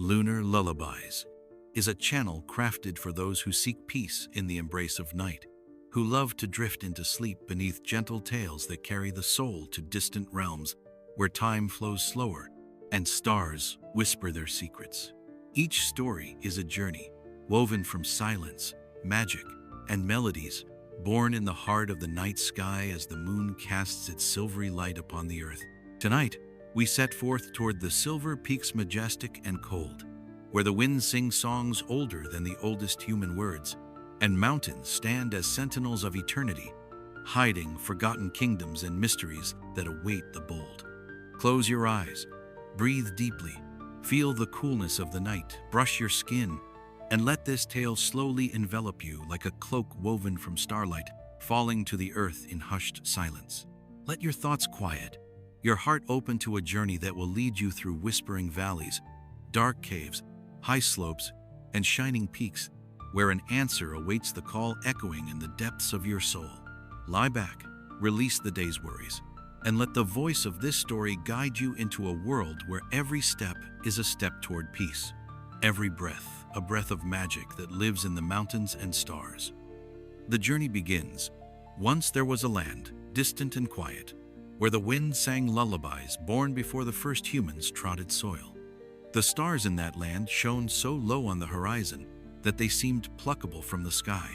Lunar Lullabies is a channel crafted for those who seek peace in the embrace of night, who love to drift into sleep beneath gentle tales that carry the soul to distant realms where time flows slower and stars whisper their secrets. Each story is a journey woven from silence, magic, and melodies, born in the heart of the night sky as the moon casts its silvery light upon the earth. Tonight, we set forth toward the silver peaks majestic and cold, where the winds sing songs older than the oldest human words, and mountains stand as sentinels of eternity, hiding forgotten kingdoms and mysteries that await the bold. Close your eyes, breathe deeply, feel the coolness of the night, brush your skin, and let this tale slowly envelop you like a cloak woven from starlight, falling to the earth in hushed silence. Let your thoughts quiet, your heart open to a journey that will lead you through whispering valleys, dark caves, high slopes, and shining peaks, where an answer awaits the call echoing in the depths of your soul. Lie back, release the day's worries, and let the voice of this story guide you into a world where every step is a step toward peace. Every breath, a breath of magic that lives in the mountains and stars. The journey begins. Once there was a land, distant and quiet, where the wind sang lullabies born before the first humans trod its soil. The stars in that land shone so low on the horizon that they seemed pluckable from the sky,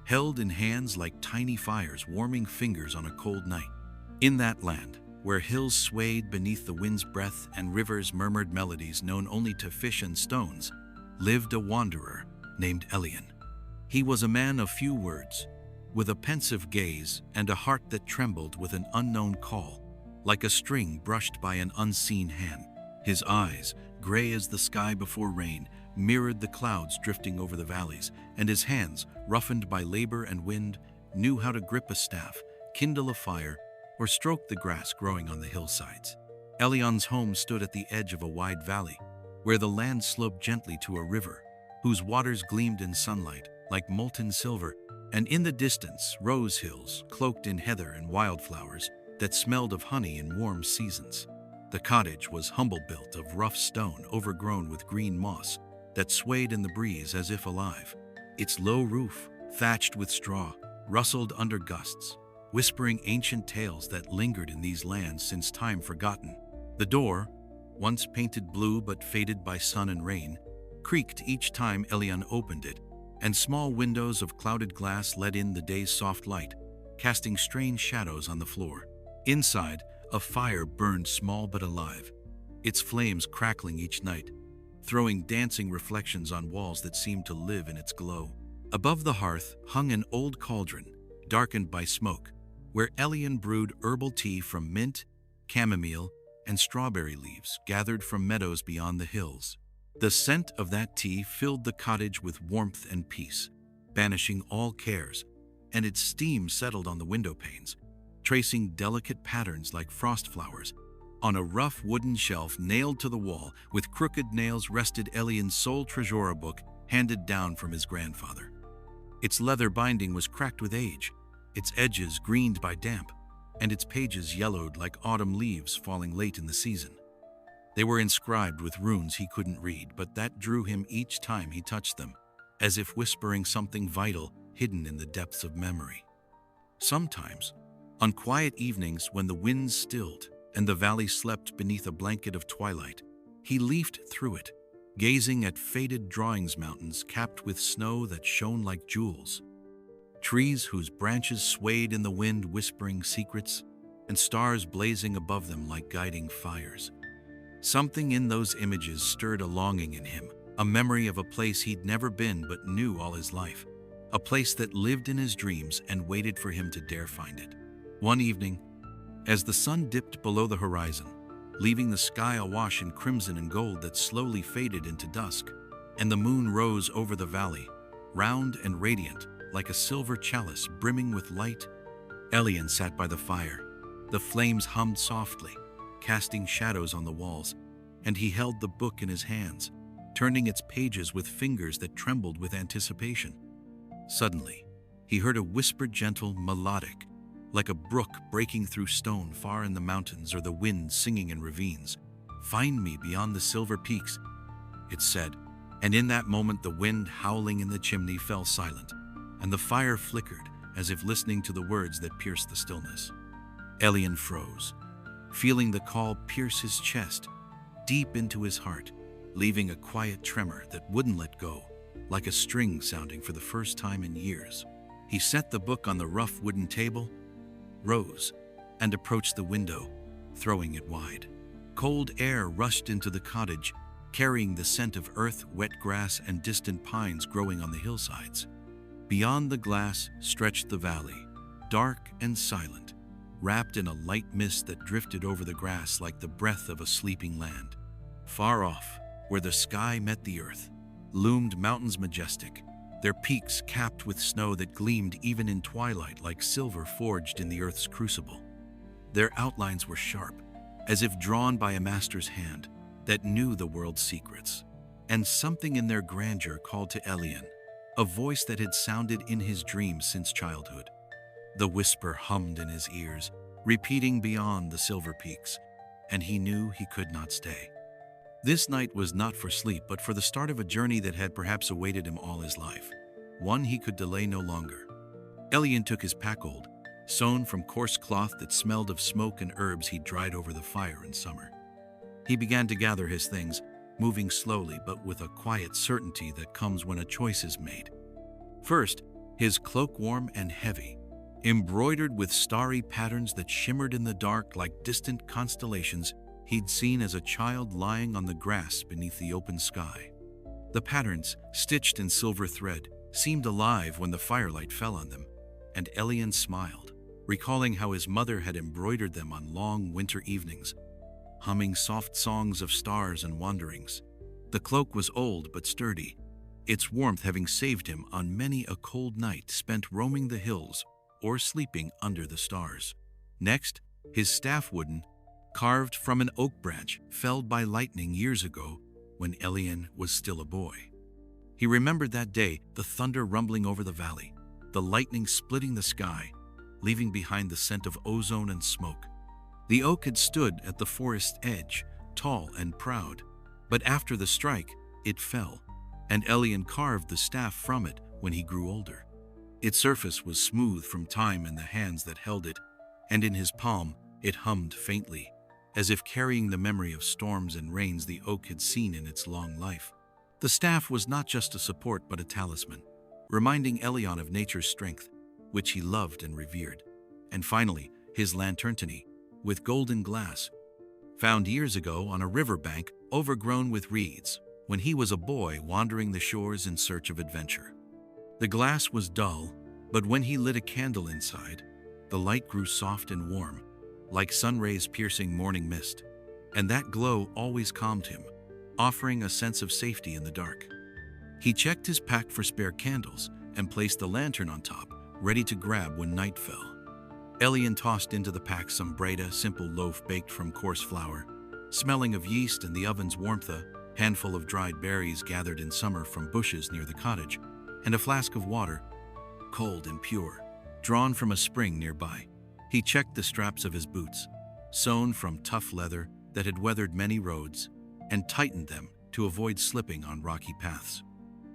held in hands like tiny fires warming fingers on a cold night. In that land, where hills swayed beneath the wind's breath and rivers murmured melodies known only to fish and stones, lived a wanderer named Elian. He was a man of few words, with a pensive gaze and a heart that trembled with an unknown call, like a string brushed by an unseen hand. His eyes, gray as the sky before rain, mirrored the clouds drifting over the valleys, and his hands, roughened by labor and wind, knew how to grip a staff, kindle a fire, or stroke the grass growing on the hillsides. Elian's home stood at the edge of a wide valley, where the land sloped gently to a river, whose waters gleamed in sunlight like molten silver, and in the distance rose hills cloaked in heather and wildflowers that smelled of honey in warm seasons. The cottage was humble built of rough stone overgrown with green moss that swayed in the breeze as if alive. Its low roof, thatched with straw, rustled under gusts, whispering ancient tales that lingered in these lands since time forgotten. The door, once painted blue but faded by sun and rain, creaked each time Elian opened it, and small windows of clouded glass let in the day's soft light, casting strange shadows on the floor. Inside, a fire burned small but alive, its flames crackling each night, throwing dancing reflections on walls that seemed to live in its glow. Above the hearth hung an old cauldron, darkened by smoke, where Elian brewed herbal tea from mint, chamomile, and strawberry leaves gathered from meadows beyond the hills. The scent of that tea filled the cottage with warmth and peace, banishing all cares, and its steam settled on the window panes, tracing delicate patterns like frost flowers. On a rough wooden shelf nailed to the wall with crooked nails rested Elian's sole treasure book handed down from his grandfather. Its leather binding was cracked with age, its edges greened by damp, and its pages yellowed like autumn leaves falling late in the season. They were inscribed with runes he couldn't read, but that drew him each time he touched them, as if whispering something vital hidden in the depths of memory. Sometimes, on quiet evenings when the winds stilled and the valley slept beneath a blanket of twilight, he leafed through it, gazing at faded drawings mountains capped with snow that shone like jewels, trees whose branches swayed in the wind whispering secrets, and stars blazing above them like guiding fires. Something in those images stirred a longing in him, a memory of a place he'd never been but knew all his life, a place that lived in his dreams and waited for him to dare find it. One evening, as the sun dipped below the horizon, leaving the sky awash in crimson and gold that slowly faded into dusk, and the moon rose over the valley, round and radiant, like a silver chalice brimming with light, Elian sat by the fire. The flames hummed softly, casting shadows on the walls, and he held the book in his hands, turning its pages with fingers that trembled with anticipation. Suddenly, he heard a whisper, gentle, melodic, like a brook breaking through stone far in the mountains or the wind singing in ravines. "Find me beyond the silver peaks." it said, and in that moment the wind howling in the chimney fell silent, and the fire flickered as if listening to the words that pierced the stillness. Elian froze, feeling the call pierce his chest, deep into his heart, leaving a quiet tremor that wouldn't let go, like a string sounding for the first time in years. He set the book on the rough wooden table, rose, and approached the window, throwing it wide. Cold air rushed into the cottage, carrying the scent of earth, wet grass, and distant pines growing on the hillsides. Beyond the glass stretched the valley, dark and silent, wrapped in a light mist that drifted over the grass like the breath of a sleeping land. Far off, where the sky met the earth, loomed mountains majestic, their peaks capped with snow that gleamed even in twilight like silver forged in the earth's crucible. Their outlines were sharp, as if drawn by a master's hand that knew the world's secrets. And something in their grandeur called to Elian, a voice that had sounded in his dreams since childhood. The whisper hummed in his ears, repeating beyond the silver peaks, and he knew he could not stay. This night was not for sleep, but for the start of a journey that had perhaps awaited him all his life, one he could delay no longer. Elian took his pack-old, sewn from coarse cloth that smelled of smoke and herbs he'd dried over the fire in summer. He began to gather his things, moving slowly but with a quiet certainty that comes when a choice is made. First, his cloak warm and heavy, embroidered with starry patterns that shimmered in the dark like distant constellations he'd seen as a child lying on the grass beneath the open sky. The patterns, stitched in silver thread, seemed alive when the firelight fell on them, and Elian smiled, recalling how his mother had embroidered them on long winter evenings, humming soft songs of stars and wanderings. The cloak was old but sturdy, its warmth having saved him on many a cold night spent roaming the hills or sleeping under the stars. Next, his staff, wooden, carved from an oak branch felled by lightning years ago when Elian was still a boy. He remembered that day, the thunder rumbling over the valley, the lightning splitting the sky, leaving behind the scent of ozone and smoke. The oak had stood at the forest's edge, tall and proud, but after the strike, it fell, and Elian carved the staff from it when he grew older. Its surface was smooth from time in the hands that held it, and in his palm it hummed faintly, as if carrying the memory of storms and rains the oak had seen in its long life. The staff was not just a support but a talisman, reminding Elian of nature's strength, which he loved and revered. And finally, his lanternony, with golden glass, found years ago on a riverbank overgrown with reeds, when he was a boy wandering the shores in search of adventure. The glass was dull, but when he lit a candle inside, the light grew soft and warm, like sun rays piercing morning mist, and that glow always calmed him, offering a sense of safety in the dark. He checked his pack for spare candles and placed the lantern on top, ready to grab when night fell. Elian tossed into the pack some breda, simple loaf baked from coarse flour, smelling of yeast and the oven's warmth, a handful of dried berries gathered in summer from bushes near the cottage, and a flask of water, cold and pure, drawn from a spring nearby. He checked the straps of his boots, sewn from tough leather that had weathered many roads, and tightened them to avoid slipping on rocky paths.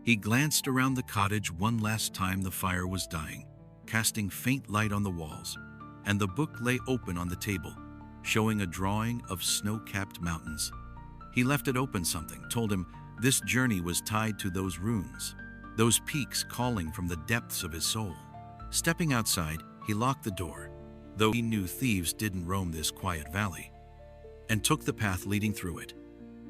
He glanced around the cottage one last time. The fire was dying, casting faint light on the walls, and the book lay open on the table, showing a drawing of snow-capped mountains. He left it open. Something told him this journey was tied to those runes, those peaks calling from the depths of his soul. Stepping outside, he locked the door, though he knew thieves didn't roam this quiet valley, and took the path leading through it.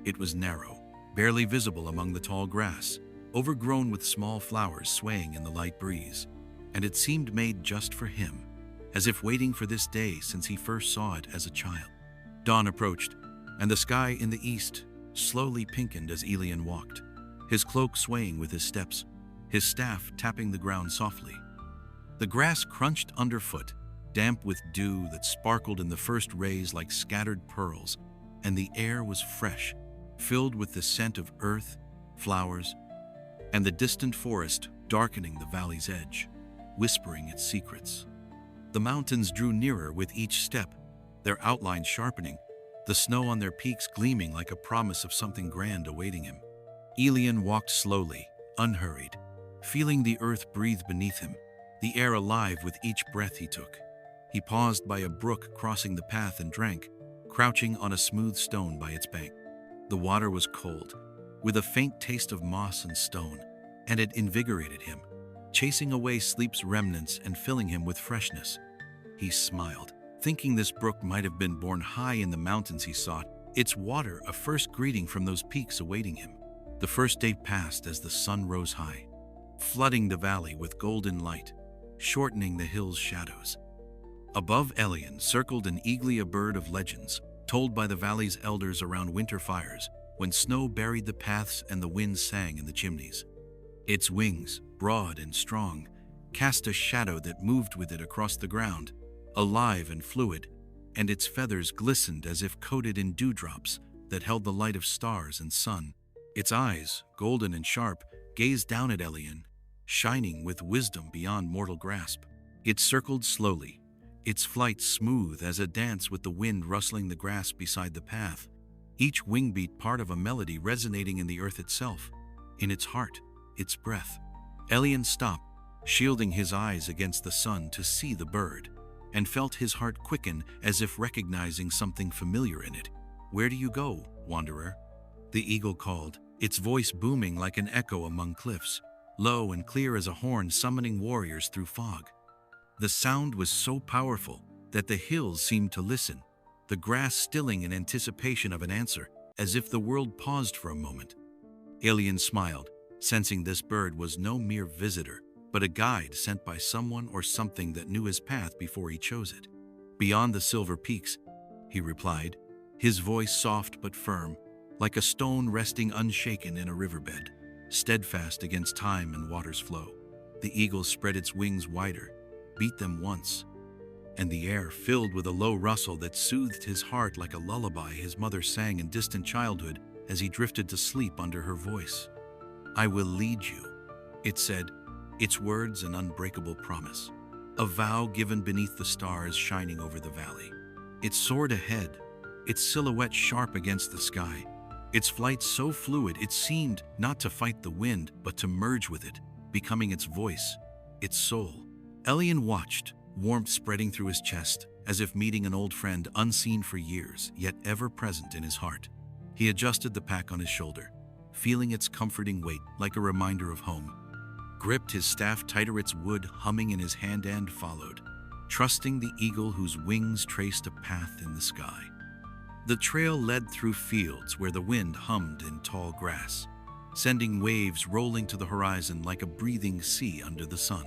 It was narrow, barely visible among the tall grass, overgrown with small flowers swaying in the light breeze, and it seemed made just for him, as if waiting for this day since he first saw it as a child. Dawn approached, and the sky in the east slowly pinkened as Elian walked, his cloak swaying with his steps, his staff tapping the ground softly. The grass crunched underfoot, damp with dew that sparkled in the first rays like scattered pearls, and the air was fresh, filled with the scent of earth, flowers, and the distant forest darkening the valley's edge, whispering its secrets. The mountains drew nearer with each step, their outlines sharpening, the snow on their peaks gleaming like a promise of something grand awaiting him. Elian walked slowly, unhurried, feeling the earth breathe beneath him, the air alive with each breath he took. He paused by a brook crossing the path and drank, crouching on a smooth stone by its bank. The water was cold, with a faint taste of moss and stone, and it invigorated him, chasing away sleep's remnants and filling him with freshness. He smiled, thinking this brook might have been born high in the mountains he sought, its water a first greeting from those peaks awaiting him. The first day passed as the sun rose high, flooding the valley with golden light, shortening the hill's shadows. Above Elian circled an eagle, a bird of legends, told by the valley's elders around winter fires, when snow buried the paths and the wind sang in the chimneys. Its wings, broad and strong, cast a shadow that moved with it across the ground, alive and fluid, and its feathers glistened as if coated in dewdrops that held the light of stars and sun. Its eyes, golden and sharp, gazed down at Elian, shining with wisdom beyond mortal grasp. It circled slowly, its flight smooth as a dance with the wind rustling the grass beside the path, each wingbeat part of a melody resonating in the earth itself, in its heart, its breath. Elian stopped, shielding his eyes against the sun to see the bird, and felt his heart quicken as if recognizing something familiar in it. "Where do you go, wanderer?" the eagle called, its voice booming like an echo among cliffs, low and clear as a horn summoning warriors through fog. The sound was so powerful that the hills seemed to listen, the grass stilling in anticipation of an answer, as if the world paused for a moment. Elian smiled, sensing this bird was no mere visitor, but a guide sent by someone or something that knew his path before he chose it. "Beyond the silver peaks," he replied, his voice soft but firm, like a stone resting unshaken in a riverbed, steadfast against time and water's flow. The eagle spread its wings wider, beat them once, and the air filled with a low rustle that soothed his heart like a lullaby his mother sang in distant childhood as he drifted to sleep under her voice. "I will lead you," it said, its words an unbreakable promise, a vow given beneath the stars shining over the valley. It soared ahead, its silhouette sharp against the sky, its flight so fluid it seemed not to fight the wind but to merge with it, becoming its voice, its soul. Elian watched, warmth spreading through his chest, as if meeting an old friend unseen for years, yet ever present in his heart. He adjusted the pack on his shoulder, feeling its comforting weight like a reminder of home, gripped his staff tighter, its wood humming in his hand, and followed, trusting the eagle whose wings traced a path in the sky. The trail led through fields where the wind hummed in tall grass, sending waves rolling to the horizon like a breathing sea under the sun.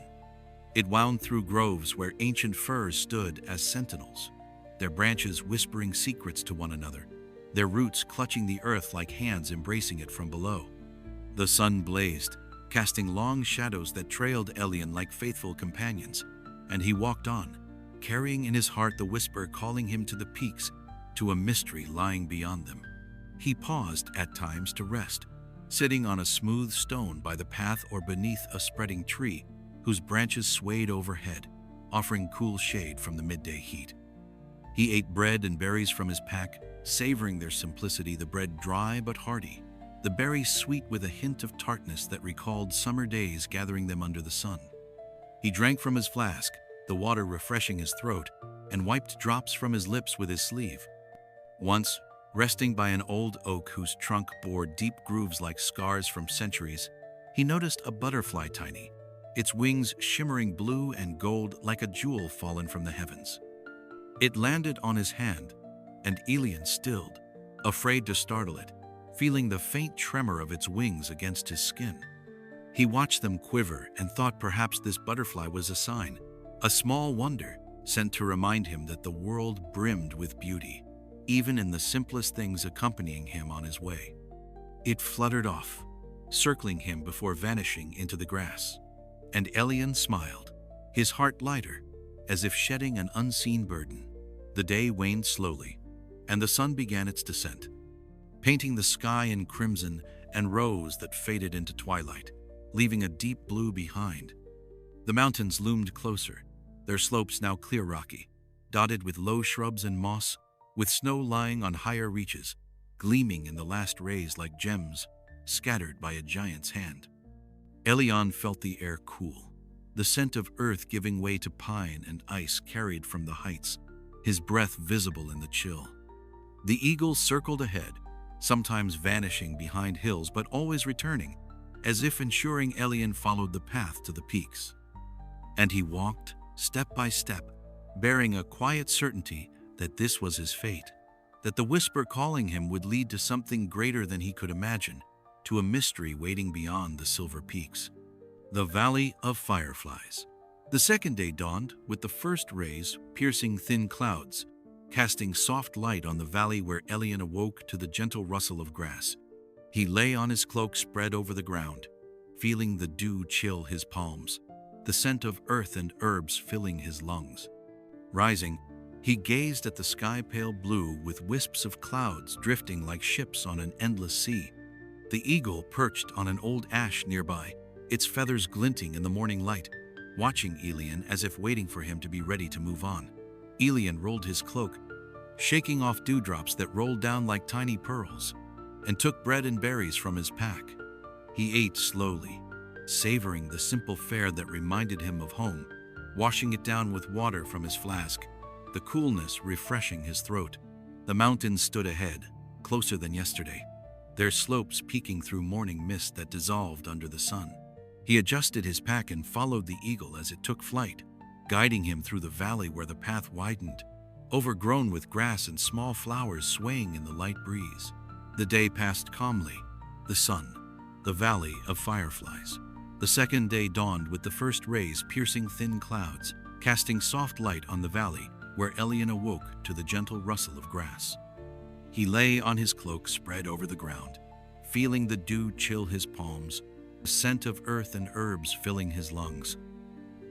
It wound through groves where ancient firs stood as sentinels, their branches whispering secrets to one another, their roots clutching the earth like hands embracing it from below. The sun blazed, casting long shadows that trailed Elian like faithful companions, and he walked on, carrying in his heart the whisper calling him to the peaks, to a mystery lying beyond them. He paused at times to rest, sitting on a smooth stone by the path or beneath a spreading tree whose branches swayed overhead, offering cool shade from the midday heat. He ate bread and berries from his pack, savoring their simplicity, the bread dry but hearty, the berries sweet with a hint of tartness that recalled summer days gathering them under the sun. He drank from his flask, the water refreshing his throat, and wiped drops from his lips with his sleeve. Once, resting by an old oak whose trunk bore deep grooves like scars from centuries, he noticed a butterfly tiny, its wings shimmering blue and gold like a jewel fallen from the heavens. It landed on his hand, and Elian stilled, afraid to startle it, feeling the faint tremor of its wings against his skin. He watched them quiver and thought perhaps this butterfly was a sign, a small wonder sent to remind him that the world brimmed with beauty, even in the simplest things accompanying him on his way. It fluttered off, circling him before vanishing into the grass. And Elian smiled, his heart lighter, as if shedding an unseen burden. The day waned slowly, and the sun began its descent, painting the sky in crimson and rose that faded into twilight, leaving a deep blue behind. The mountains loomed closer, their slopes now clear rocky, dotted with low shrubs and moss, with snow lying on higher reaches, gleaming in the last rays like gems, scattered by a giant's hand. Elian felt the air cool, the scent of earth giving way to pine and ice carried from the heights, his breath visible in the chill. The eagle circled ahead, sometimes vanishing behind hills but always returning, as if ensuring Elian followed the path to the peaks. And he walked, step by step, bearing a quiet certainty that this was his fate, that the whisper calling him would lead to something greater than he could imagine, to a mystery waiting beyond the silver peaks. The Valley of Fireflies. The second day dawned with the first rays piercing thin clouds, casting soft light on the valley where Elian awoke to the gentle rustle of grass. He lay on his cloak spread over the ground, feeling the dew chill his palms, the scent of earth and herbs filling his lungs. Rising, he gazed at the sky pale blue with wisps of clouds drifting like ships on an endless sea. The eagle perched on an old ash nearby, its feathers glinting in the morning light, watching Elian as if waiting for him to be ready to move on. Elian rolled his cloak, shaking off dewdrops that rolled down like tiny pearls, and took bread and berries from his pack. He ate slowly, savoring the simple fare that reminded him of home, washing it down with water from his flask, the coolness refreshing his throat. The mountains stood ahead, closer than yesterday, their slopes peeking through morning mist that dissolved under the sun. He adjusted his pack and followed the eagle as it took flight, guiding him through the valley where the path widened, overgrown with grass and small flowers swaying in the light breeze. The day passed calmly, the sun, the Valley of Fireflies. The second day dawned with the first rays piercing thin clouds, casting soft light on the valley where Elian awoke to the gentle rustle of grass. He lay on his cloak spread over the ground, feeling the dew chill his palms, the scent of earth and herbs filling his lungs.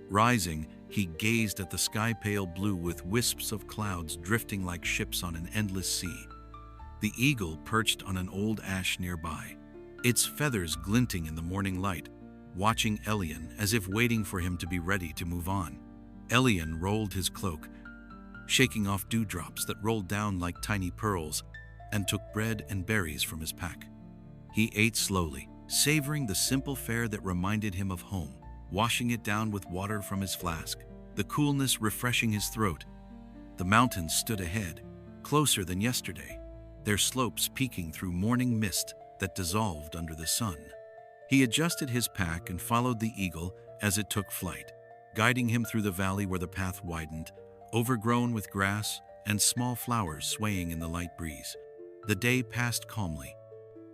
Rising, he gazed at the sky pale blue with wisps of clouds drifting like ships on an endless sea. The eagle perched on an old ash nearby, its feathers glinting in the morning light, watching Elian as if waiting for him to be ready to move on. Elian rolled his cloak, shaking off dewdrops that rolled down like tiny pearls, and took bread and berries from his pack. He ate slowly, savoring the simple fare that reminded him of home, washing it down with water from his flask, the coolness refreshing his throat. The mountains stood ahead, closer than yesterday, their slopes peeking through morning mist that dissolved under the sun. He adjusted his pack and followed the eagle as it took flight, guiding him through the valley where the path widened, overgrown with grass and small flowers swaying in the light breeze. The day passed calmly,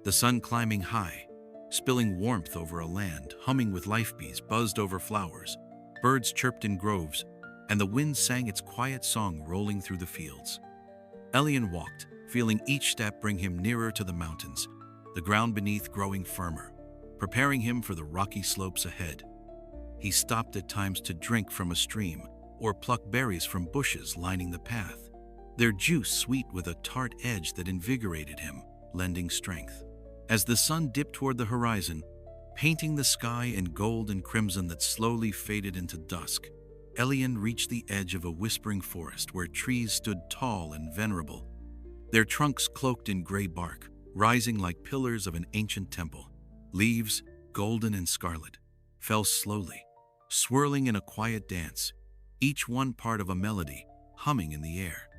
the sun climbing high, spilling warmth over a land humming with life bees buzzed over flowers, birds chirped in groves, and the wind sang its quiet song rolling through the fields. Elian walked, feeling each step bring him nearer to the mountains, the ground beneath growing firmer, preparing him for the rocky slopes ahead. He stopped at times to drink from a stream or pluck berries from bushes lining the path, their juice sweet with a tart edge that invigorated him, lending strength. As the sun dipped toward the horizon, painting the sky in gold and crimson that slowly faded into dusk, Elian reached the edge of a whispering forest where trees stood tall and venerable, their trunks cloaked in gray bark, rising like pillars of an ancient temple. Leaves, golden and scarlet, fell slowly, swirling in a quiet dance, each one part of a melody humming in the air.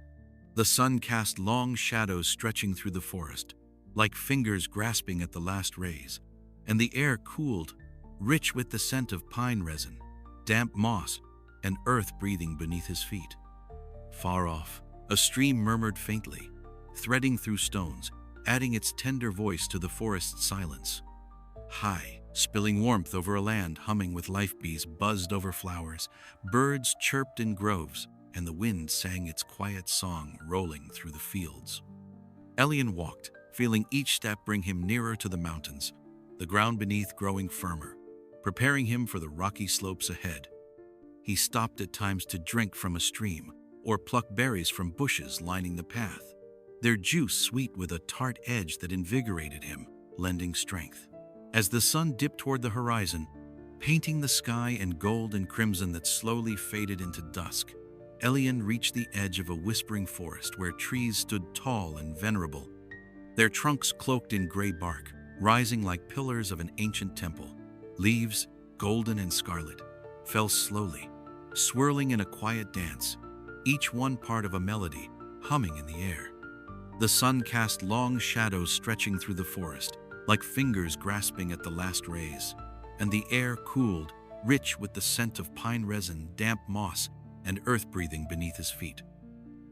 The sun cast long shadows stretching through the forest, like fingers grasping at the last rays, and the air cooled, rich with the scent of pine resin, damp moss, and earth breathing beneath his feet. Far off, a stream murmured faintly, threading through stones, adding its tender voice to the forest's silence. High, spilling warmth over a land humming with life bees buzzed over flowers, birds chirped in groves, and the wind sang its quiet song rolling through the fields. Elian walked, feeling each step bring him nearer to the mountains, the ground beneath growing firmer, preparing him for the rocky slopes ahead. He stopped at times to drink from a stream or pluck berries from bushes lining the path, their juice sweet with a tart edge that invigorated him, lending strength. As the sun dipped toward the horizon, painting the sky in gold and crimson that slowly faded into dusk, Elian reached the edge of a whispering forest where trees stood tall and venerable, their trunks cloaked in gray bark, rising like pillars of an ancient temple. Leaves, golden and scarlet, fell slowly, swirling in a quiet dance, each one part of a melody humming in the air. The sun cast long shadows stretching through the forest, like fingers grasping at the last rays, and the air cooled, rich with the scent of pine resin, damp moss, and earth breathing beneath his feet.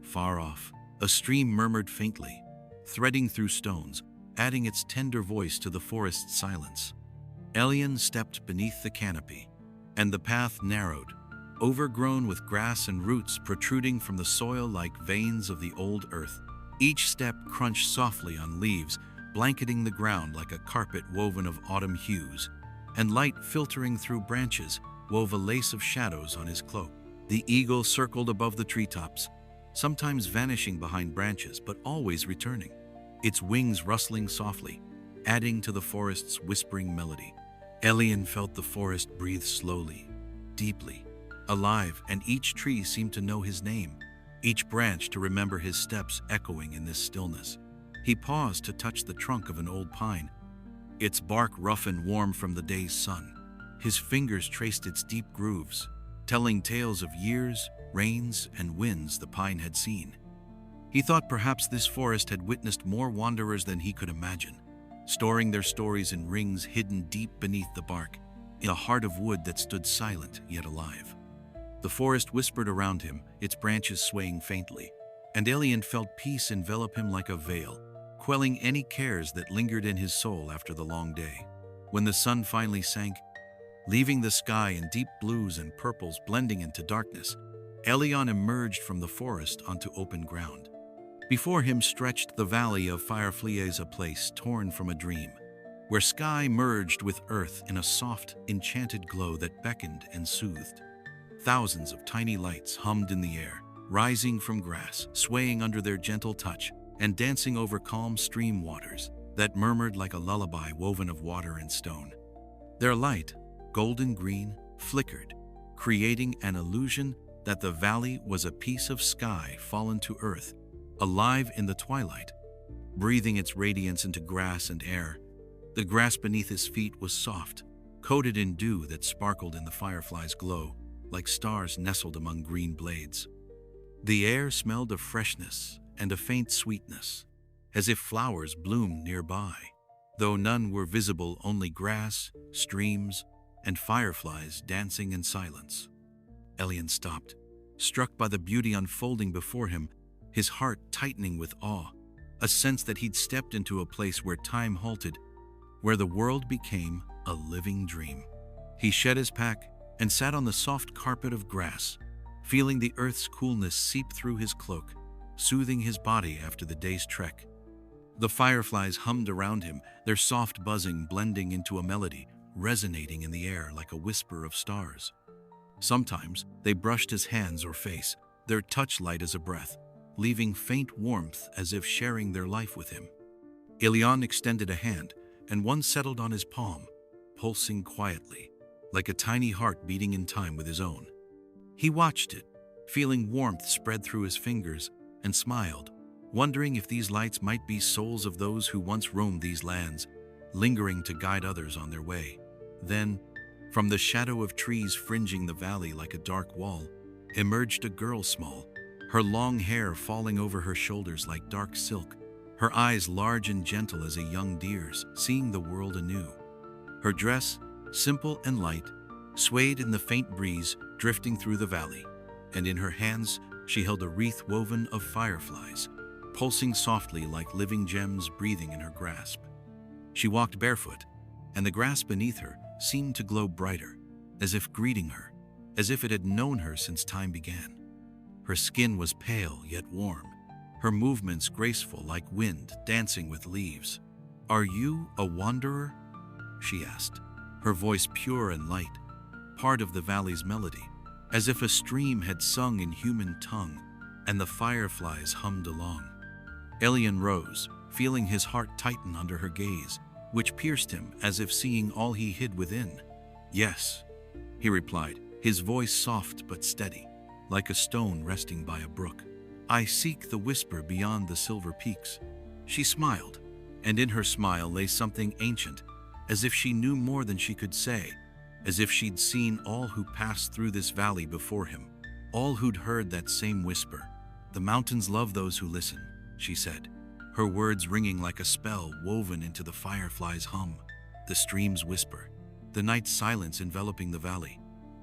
Far off, a stream murmured faintly, threading through stones, adding its tender voice to the forest's silence. Elian stepped beneath the canopy, and the path narrowed, overgrown with grass and roots protruding from the soil like veins of the old earth. Each step crunched softly on leaves, blanketing the ground like a carpet woven of autumn hues, and light filtering through branches wove a lace of shadows on his cloak. The eagle circled above the treetops, sometimes vanishing behind branches but always returning, its wings rustling softly, adding to the forest's whispering melody. Elian felt the forest breathe slowly, deeply, alive, and each tree seemed to know his name, each branch to remember his steps echoing in this stillness. He paused to touch the trunk of an old pine, its bark rough and warm from the day's sun. His fingers traced its deep grooves, telling tales of years, rains, and winds the pine had seen. He thought perhaps this forest had witnessed more wanderers than he could imagine, storing their stories in rings hidden deep beneath the bark, in a heart of wood that stood silent yet alive. The forest whispered around him, its branches swaying faintly, and Elian felt peace envelop him like a veil, quelling any cares that lingered in his soul after the long day. When the sun finally sank, leaving the sky in deep blues and purples blending into darkness, Elian emerged from the forest onto open ground. Before him stretched the valley of Fireflies, a place torn from a dream, where sky merged with earth in a soft, enchanted glow that beckoned and soothed. Thousands of tiny lights hummed in the air, rising from grass, swaying under their gentle touch, and dancing over calm stream waters that murmured like a lullaby woven of water and stone. Their light, golden green, flickered, creating an illusion that the valley was a piece of sky fallen to earth, alive in the twilight, breathing its radiance into grass and air. The grass beneath his feet was soft, coated in dew that sparkled in the fireflies' glow, like stars nestled among green blades. The air smelled of freshness and a faint sweetness, as if flowers bloomed nearby, though none were visible, only grass, streams, and fireflies dancing in silence. Elian stopped, struck by the beauty unfolding before him, his heart tightening with awe, a sense that he'd stepped into a place where time halted, where the world became a living dream. He shed his pack and sat on the soft carpet of grass, feeling the earth's coolness seep through his cloak, soothing his body after the day's trek. The fireflies hummed around him, their soft buzzing blending into a melody, resonating in the air like a whisper of stars. Sometimes they brushed his hands or face, their touch light as a breath, leaving faint warmth as if sharing their life with him. Elian extended a hand, and one settled on his palm, pulsing quietly, like a tiny heart beating in time with his own. He watched it, feeling warmth spread through his fingers, and smiled, wondering if these lights might be souls of those who once roamed these lands, lingering to guide others on their way. Then, from the shadow of trees fringing the valley like a dark wall, emerged a girl small, her long hair falling over her shoulders like dark silk, her eyes large and gentle as a young deer's, seeing the world anew. Her dress, simple and light, swayed in the faint breeze drifting through the valley, and in her hands she held a wreath woven of fireflies, pulsing softly like living gems breathing in her grasp. She walked barefoot, and the grass beneath her seemed to glow brighter, as if greeting her, as if it had known her since time began. Her skin was pale yet warm, her movements graceful like wind dancing with leaves. "Are you a wanderer?" she asked, her voice pure and light, part of the valley's melody, as if a stream had sung in human tongue, and the fireflies hummed along. Elian rose, feeling his heart tighten under her gaze, which pierced him as if seeing all he hid within. "Yes," he replied, his voice soft but steady, like a stone resting by a brook. "I seek the whisper beyond the silver peaks." She smiled, and in her smile lay something ancient, as if she knew more than she could say, as if she'd seen all who passed through this valley before him, all who'd heard that same whisper. "The mountains love those who listen," she said, her words ringing like a spell woven into the firefly's hum, the stream's whisper, the night's silence enveloping the valley.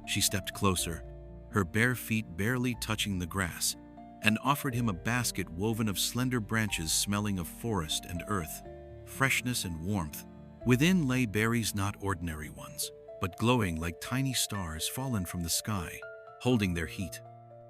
She stepped closer, her bare feet barely touching the grass, and offered him a basket woven of slender branches smelling of forest and earth, freshness and warmth. Within lay berries, not ordinary ones, but glowing like tiny stars fallen from the sky, holding their heat.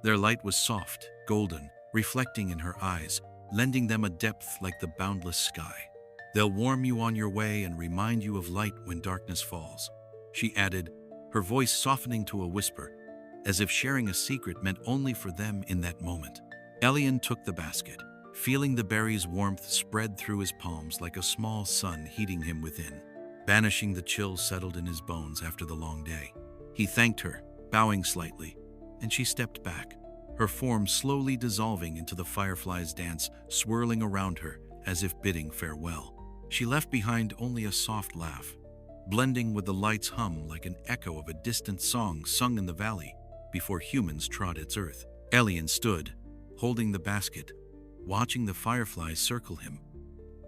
Their light was soft, golden, reflecting in her eyes, lending them a depth like the boundless sky. "They'll warm you on your way and remind you of light when darkness falls," she added, her voice softening to a whisper, as if sharing a secret meant only for them in that moment. Elian took the basket, feeling the berries' warmth spread through his palms like a small sun heating him within, banishing the chill settled in his bones after the long day. He thanked her, bowing slightly, and she stepped back, her form slowly dissolving into the firefly's dance, swirling around her as if bidding farewell. She left behind only a soft laugh, blending with the light's hum like an echo of a distant song sung in the valley before humans trod its earth. Elian stood, holding the basket, watching the fireflies circle him,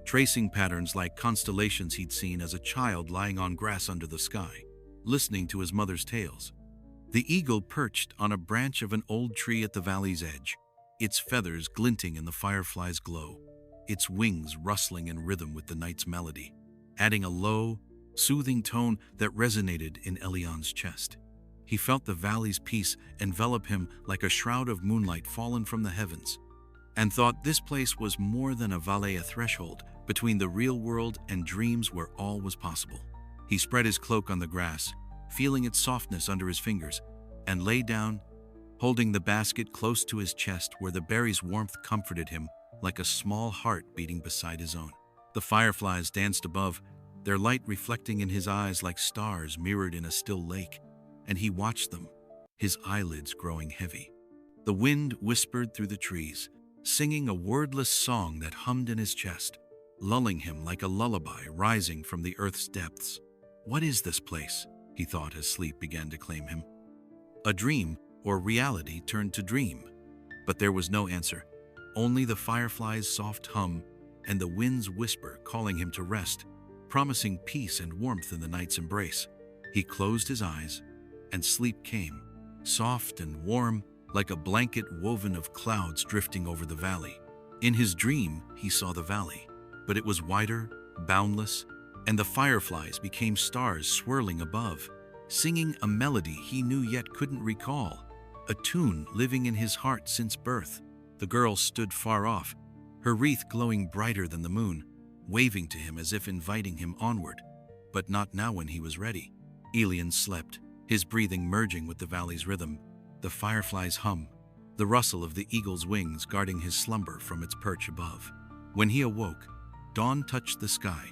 tracing patterns like constellations he'd seen as a child lying on grass under the sky, listening to his mother's tales. The eagle perched on a branch of an old tree at the valley's edge, its feathers glinting in the firefly's glow, its wings rustling in rhythm with the night's melody, adding a low, soothing tone that resonated in Elian's chest. He felt the valley's peace envelop him like a shroud of moonlight fallen from the heavens, and thought this place was more than a valley, a threshold between the real world and dreams where all was possible. He spread his cloak on the grass, feeling its softness under his fingers, and lay down, holding the basket close to his chest where the berry's warmth comforted him like a small heart beating beside his own. The fireflies danced above, their light reflecting in his eyes like stars mirrored in a still lake, and he watched them, his eyelids growing heavy. The wind whispered through the trees, singing a wordless song that hummed in his chest, lulling him like a lullaby rising from the earth's depths. "What is this place?" he thought as sleep began to claim him. A dream or reality turned to dream, but there was no answer, only the firefly's soft hum and the wind's whisper calling him to rest, promising peace and warmth in the night's embrace. He closed his eyes, and sleep came, soft and warm, like a blanket woven of clouds drifting over the valley. In his dream, he saw the valley, but it was wider, boundless, and the fireflies became stars swirling above, singing a melody he knew yet couldn't recall, a tune living in his heart since birth. The girl stood far off, her wreath glowing brighter than the moon, waving to him as if inviting him onward, but not now when he was ready. Elian slept, his breathing merging with the valley's rhythm, the firefly's hum, the rustle of the eagle's wings guarding his slumber from its perch above. When he awoke, dawn touched the sky,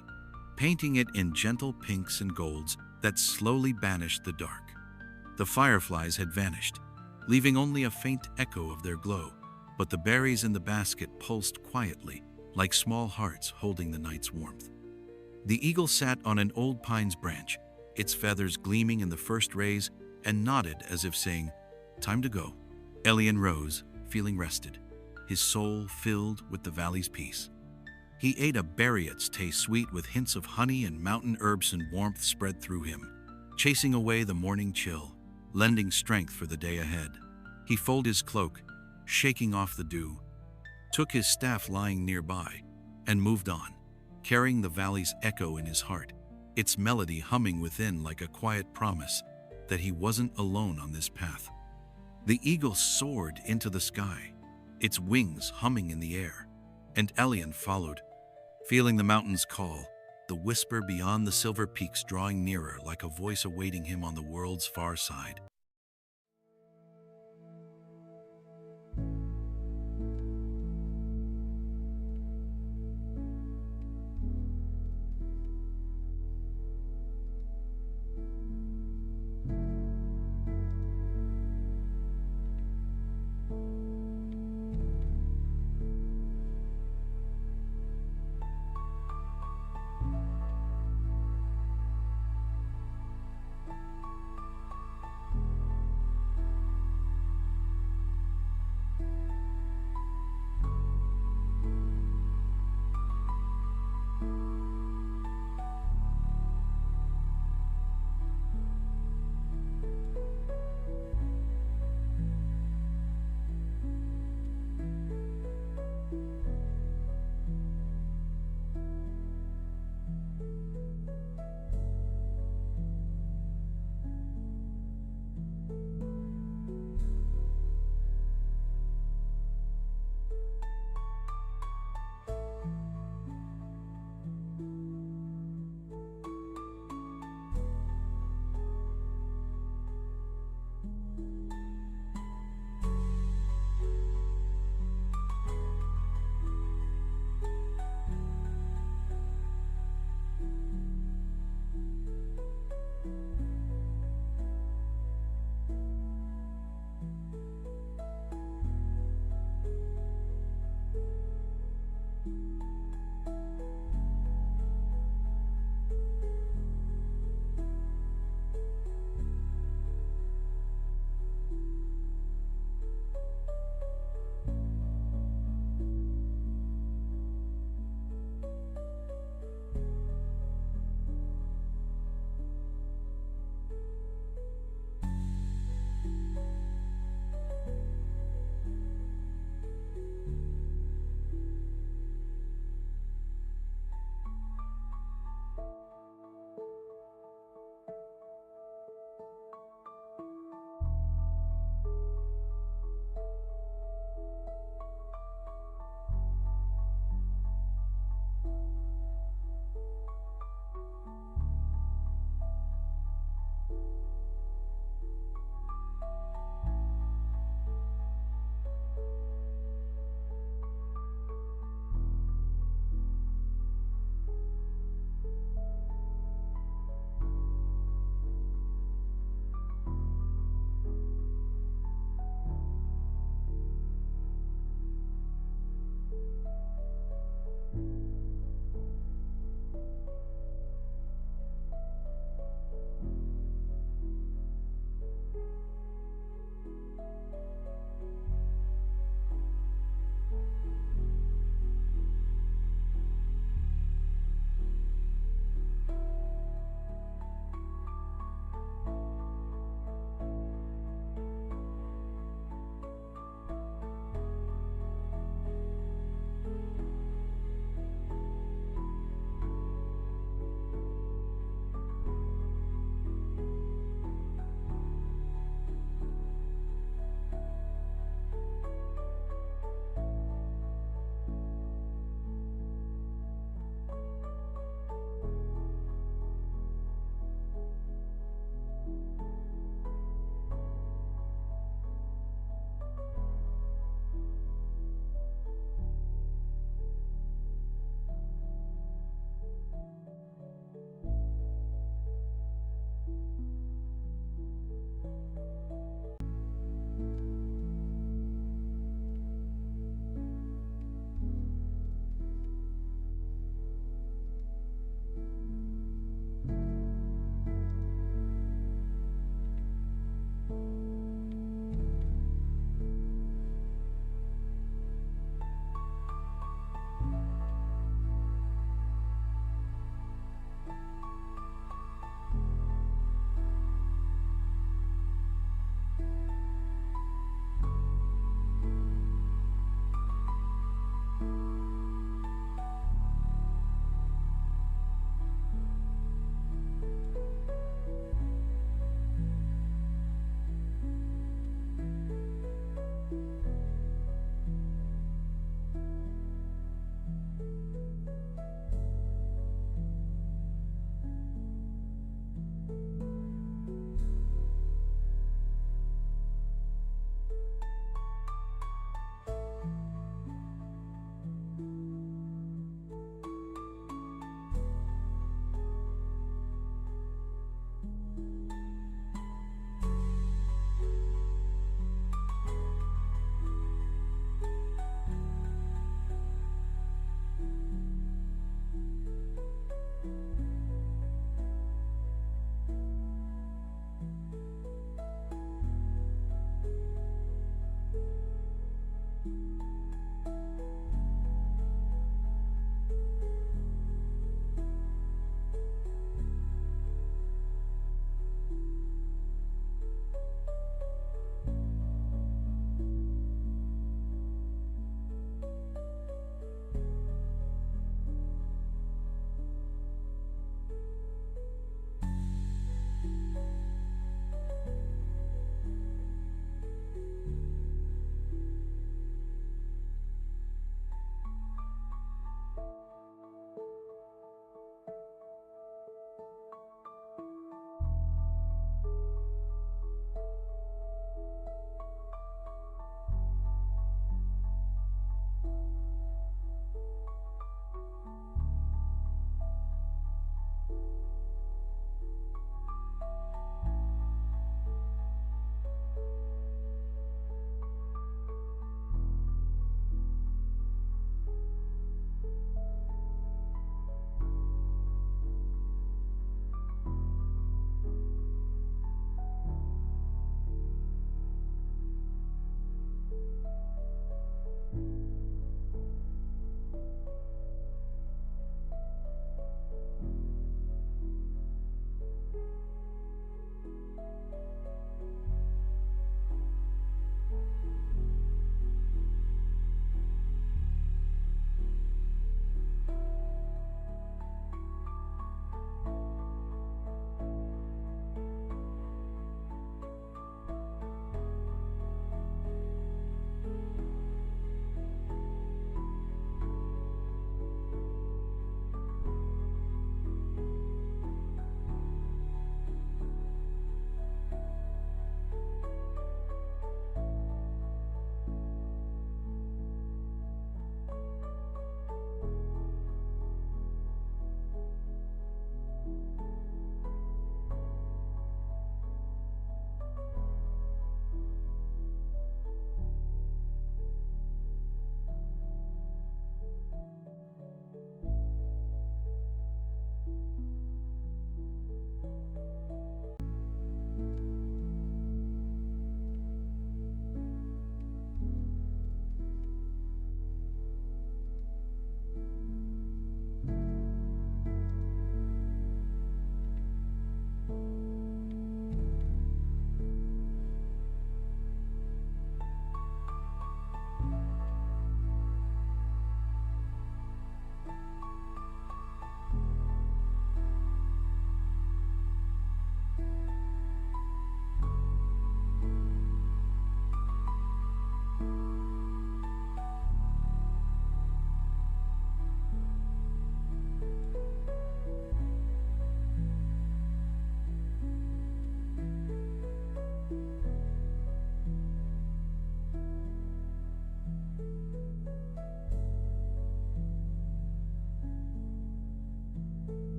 painting it in gentle pinks and golds that slowly banished the dark. The fireflies had vanished, leaving only a faint echo of their glow, but the berries in the basket pulsed quietly, like small hearts holding the night's warmth. The eagle sat on an old pine's branch, its feathers gleaming in the first rays, and nodded as if saying, "Time to go." Elian rose, feeling rested, his soul filled with the valley's peace. He ate a berry its taste sweet with hints of honey and mountain herbs, and warmth spread through him, chasing away the morning chill, lending strength for the day ahead. He folded his cloak, shaking off the dew, took his staff lying nearby, and moved on, carrying the valley's echo in his heart, its melody humming within like a quiet promise that he wasn't alone on this path. The eagle soared into the sky, its wings humming in the air, and Elian followed, feeling the mountains call, the whisper beyond the silver peaks drawing nearer like a voice awaiting him on the world's far side.